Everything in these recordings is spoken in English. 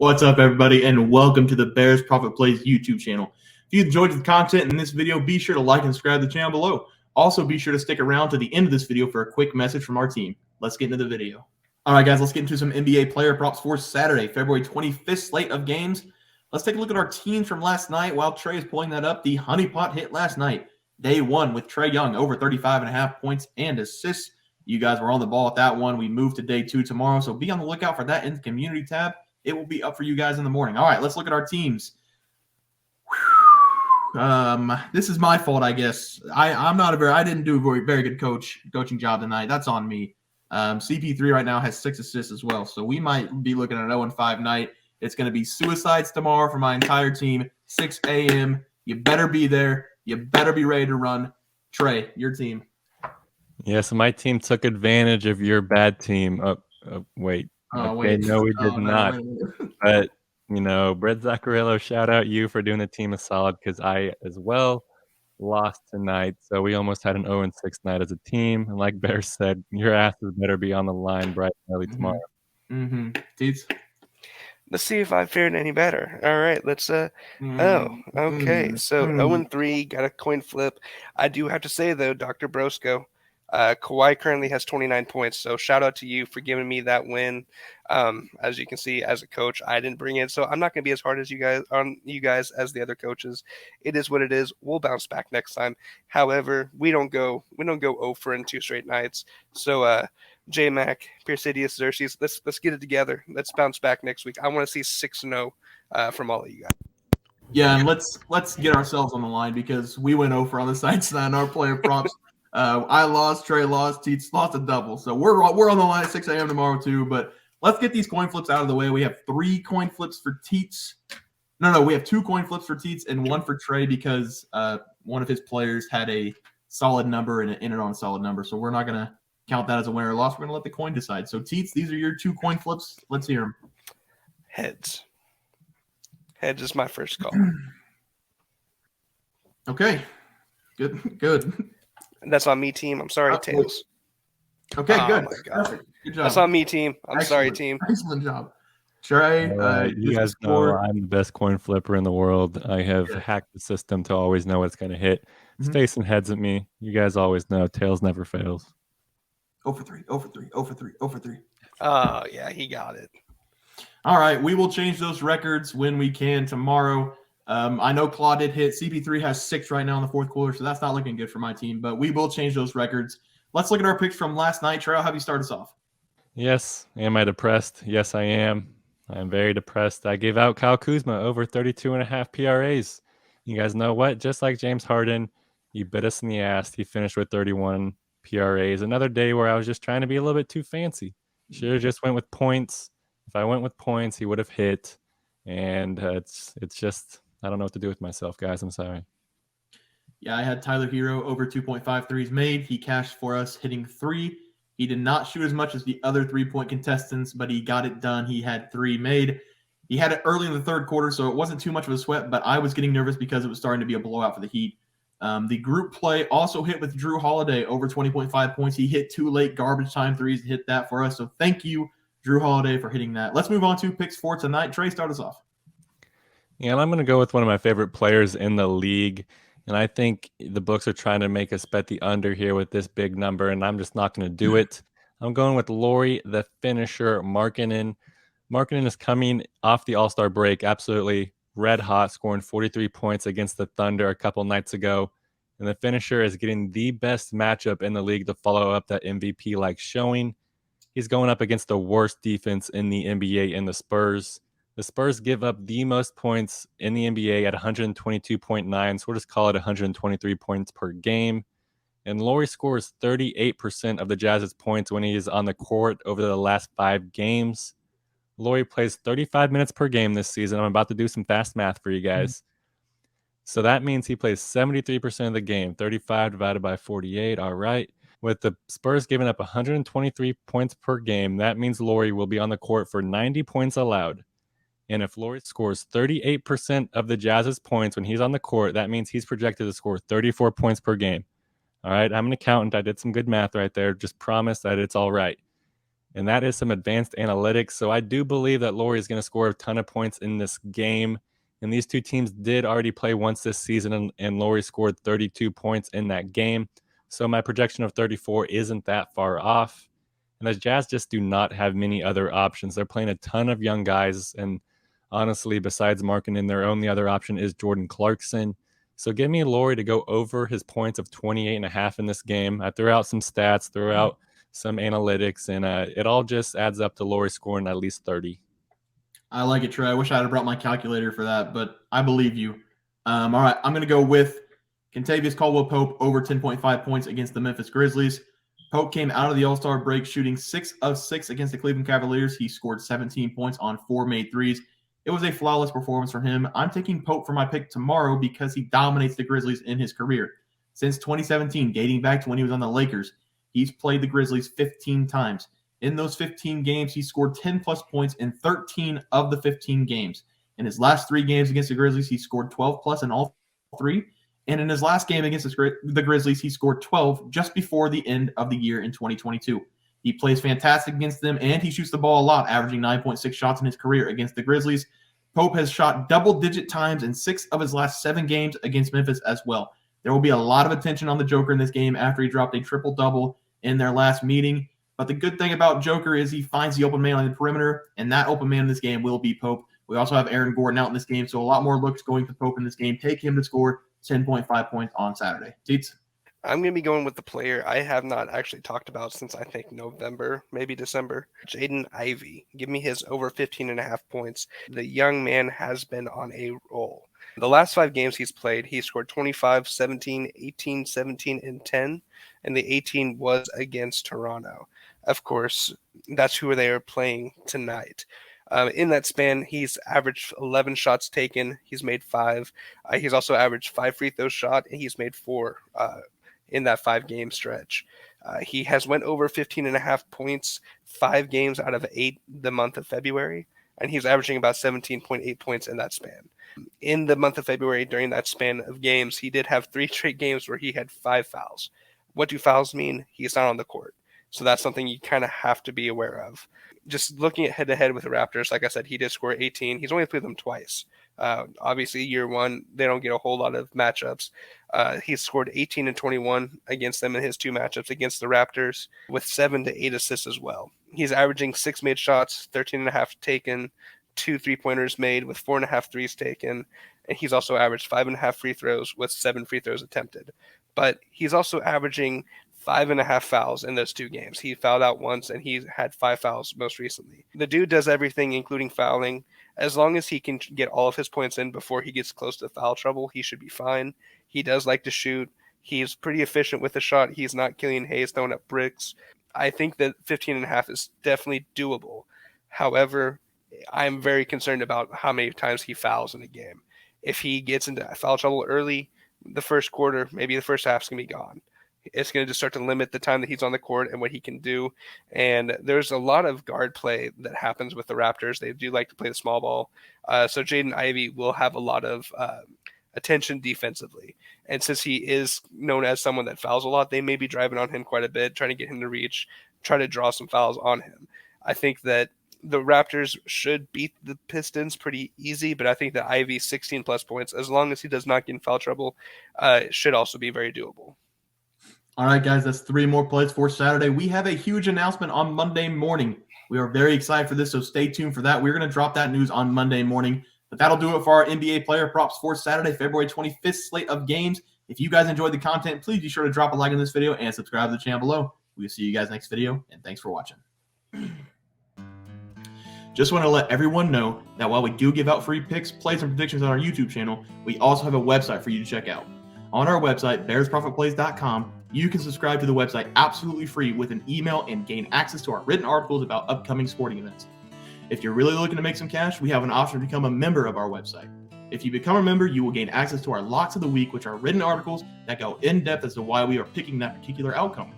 What's up, everybody, and welcome to the Bears Profit Plays YouTube channel. If you enjoyed the content in this video, be sure to like and subscribe to the channel below. Also, be sure to stick around to the end of this video for a quick message from our team. Let's get into the video. All right, guys, let's get into some NBA player props for Saturday, February 25th slate of games. Let's take a look at our teams from last night. While Trey is pulling that up, the Honeypot hit last night. Day one with Trae Young over 35.5 points and assists. You guys were on the ball with that one. We move to day two tomorrow, so be on the lookout for that in the community tab. It will be up for you guys in the morning. All right, let's look at our teams. This is my fault, I guess. I didn't do a very good coaching job tonight. That's on me. CP3 right now has 6 assists as well, so we might be looking at an 0-5 night. It's going to be suicides tomorrow for my entire team. 6 a.m. You better be there. You better be ready to run. Trey, your team. Yeah, so my team took advantage of your bad team. Wait. Okay, no, we did not. But, Brett Zaccarillo, shout out you for doing the team a solid because I as well lost tonight. So we almost had an 0-6 night as a team. And like Bear said, your asses better be on the line bright and early tomorrow. Teats? Let's see if I fared any better. All right, let's So 0-3, got a coin flip. I do have to say though, Dr. Brosco, Kawhi currently has 29 points, so shout out to you for giving me that win. As you can see, as a coach, I didn't bring it, so I'm not going to be as hard as you guys as the other coaches. It is what it is. We'll bounce back next time. However, we don't go 0 in 2 straight nights. So J-Mac, Piercidius, Xerxes, let's get it together. Let's bounce back next week. I want to see 6-0 from all of you guys. Yeah, and let's get ourselves on the line because we went 0 on the sites tonight in our player props. I lost, Trey lost, Teats lost a double. So we're on the line at 6 a.m. tomorrow too. But let's get these coin flips out of the way. We have 3 coin flips for Teats. No, we have 2 coin flips for Teats and 1 for Trey because one of his players had a solid number and it ended on a solid number. So we're not going to count that as a winner or loss. We're going to let the coin decide. So Teats, these are your 2 coin flips. Let's hear them. Heads. Heads is my first call. Okay. Good. That's on me, team. I'm sorry, Tails. Okay, good. Oh, my God. Perfect. Good job. That's on me, team. I'm sorry, team. Excellent job. Trey, you guys know I'm the best coin flipper in the world. I have hacked the system to always know what's going to hit. It's facing heads at me. You guys always know. Tails never fails. 0 for 3, 0 for 3, 0 for 3, 0 for 3. Oh, yeah, he got it. All right, we will change those records when we can tomorrow. I know Claude did hit. CP3 has 6 right now in the fourth quarter, so that's not looking good for my team, but we will change those records. Let's look at our picks from last night. Trey, I'll have you start us off. Yes. Am I depressed? Yes, I am. I'm very depressed. I gave out Kyle Kuzma over 32.5 PRAs. You guys know what? Just like James Harden, he bit us in the ass. He finished with 31 PRAs. Another day where I was just trying to be a little bit too fancy. Should have just went with points. If I went with points, he would have hit. And it's just... I don't know what to do with myself, guys. I'm sorry. Yeah, I had Tyler Hero over 2.5 threes made. He cashed for us, hitting 3. He did not shoot as much as the other 3-point contestants, but he got it done. He had 3 made. He had it early in the third quarter, so it wasn't too much of a sweat, but I was getting nervous because it was starting to be a blowout for the Heat. The group play also hit with Drew Holiday over 20.5 points. He hit 2 late garbage time threes to hit that for us, so thank you, Drew Holiday, for hitting that. Let's move on to picks for tonight. Trey, start us off. Yeah, and I'm going to go with one of my favorite players in the league. And I think the books are trying to make us bet the under here with this big number, and I'm just not going to do it. I'm going with Lauri, the finisher, Markannen. Markannen is coming off the All-Star break, absolutely red hot, scoring 43 points against the Thunder a couple nights ago. And the finisher is getting the best matchup in the league to follow up that MVP-like showing. He's going up against the worst defense in the NBA in the Spurs. The Spurs give up the most points in the NBA at 122.9, so we'll just call it 123 points per game. And Lauri scores 38% of the Jazz's points when he is on the court over the last 5 games. Lauri plays 35 minutes per game this season. I'm about to do some fast math for you guys. So that means he plays 73% of the game, 35 divided by 48. All right. With the Spurs giving up 123 points per game, that means Lauri will be on the court for 90 points allowed. And if Lauri scores 38% of the Jazz's points when he's on the court, that means he's projected to score 34 points per game. All right, I'm an accountant. I did some good math right there. Just promise that it's all right. and that is some advanced analytics. So I do believe that Lauri is going to score a ton of points in this game. And these two teams did already play once this season, and Lauri scored 32 points in that game. So my projection of 34 isn't that far off. And the Jazz just do not have many other options. They're playing a ton of young guys, and honestly, besides Markannen, their only other option is Jordan Clarkson. So give me Lauri to go over his points of 28.5 in this game. I threw out some stats, threw out some analytics, and it all just adds up to Lauri scoring at least 30. I like it, Trey. I wish I had brought my calculator for that, but I believe you. All right, I'm going to go with Kentavious Caldwell-Pope over 10.5 points against the Memphis Grizzlies. Pope came out of the All-Star break shooting 6 of 6 against the Cleveland Cavaliers. He scored 17 points on 4 made threes. It was a flawless performance for him. I'm taking Pope for my pick tomorrow because he dominates the Grizzlies in his career. Since 2017, dating back to when he was on the Lakers, he's played the Grizzlies 15 times. In those 15 games, he scored 10-plus points in 13 of the 15 games. In his last 3 games against the Grizzlies, he scored 12-plus in all 3. And in his last game against the Grizzlies, he scored 12 just before the end of the year in 2022. He plays fantastic against them, and he shoots the ball a lot, averaging 9.6 shots in his career against the Grizzlies. Pope has shot double-digit times in 6 of his last 7 games against Memphis as well. There will be a lot of attention on the Joker in this game after he dropped a triple-double in their last meeting. But the good thing about Joker is he finds the open man on the perimeter, and that open man in this game will be Pope. We also have Aaron Gordon out in this game, so a lot more looks going to Pope in this game. Take him to score 10.5 points on Saturday. Teats? I'm going to be going with the player I have not actually talked about since I think November, maybe December. Jaden Ivey. Give me his over 15.5 points. The young man has been on a roll. The last 5 games he's played, he scored 25, 17, 18, 17, and 10, and the 18 was against Toronto. Of course, that's who they are playing tonight. In that span, he's averaged 11 shots taken. He's made 5. He's also averaged 5 free throws shot, and he's made 4 in that 5-game stretch. He has went over 15.5 points 5 games out of 8 the month of February, and he's averaging about 17.8 points in that span. In the month of February, during that span of games, he did have 3 straight games where he had 5 fouls. What do fouls mean? He's not on the court. So that's something you kind of have to be aware of. Just looking at head-to-head with the Raptors, like I said, he did score 18. He's only played them twice. Obviously, year one, they don't get a whole lot of matchups. He's scored 18 and 21 against them in his 2 matchups against the Raptors, with 7 to 8 assists as well. He's averaging 6 made shots, 13.5 taken, 2 3-pointers made with 4.5 threes taken, and he's also averaged 5.5 free throws with 7 free throws attempted. But he's also averaging 5.5 fouls in those 2 games. He fouled out once, and he had 5 fouls most recently. The dude does everything, including fouling. As long as he can get all of his points in before he gets close to foul trouble, he should be fine. He does like to shoot. He's pretty efficient with the shot. He's not Killian Hayes throwing up bricks. I think that 15.5 is definitely doable. However, I'm very concerned about how many times he fouls in a game. If he gets into foul trouble early, the first quarter, maybe the first half's going to be gone. It's going to just start to limit the time that he's on the court and what he can do. And there's a lot of guard play that happens with the Raptors. They do like to play the small ball. So Jaden Ivey will have a lot of attention defensively. And since he is known as someone that fouls a lot, they may be driving on him quite a bit, trying to get him to reach, try to draw some fouls on him. I think that the Raptors should beat the Pistons pretty easy, but I think that Ivey's 16-plus points, as long as he does not get in foul trouble, should also be very doable. All right, guys, that's 3 more plays for Saturday. We have a huge announcement on Monday morning. We are very excited for this, so stay tuned for that. We're going to drop that news on Monday morning. But that'll do it for our NBA player props for Saturday, February 25th slate of games. If you guys enjoyed the content, please be sure to drop a like on this video and subscribe to the channel below. We'll see you guys next video, and thanks for watching. Just want to let everyone know that while we do give out free picks, plays, and predictions on our YouTube channel, we also have a website for you to check out. On our website, bearsprofitplays.com, you can subscribe to the website absolutely free with an email and gain access to our written articles about upcoming sporting events. If you're really looking to make some cash, we have an option to become a member of our website. If you become a member, you will gain access to our Locks of the Week, which are written articles that go in depth as to why we are picking that particular outcome.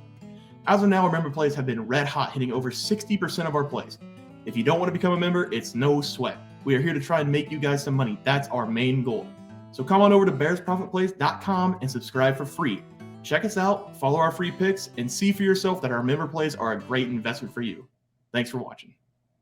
As of now, our member plays have been red hot, hitting over 60% of our plays. If you don't want to become a member, it's no sweat. We are here to try and make you guys some money. That's our main goal. So come on over to bearsprofitplays.com and subscribe for free. Check us out, follow our free picks, and see for yourself that our member plays are a great investment for you. Thanks for watching.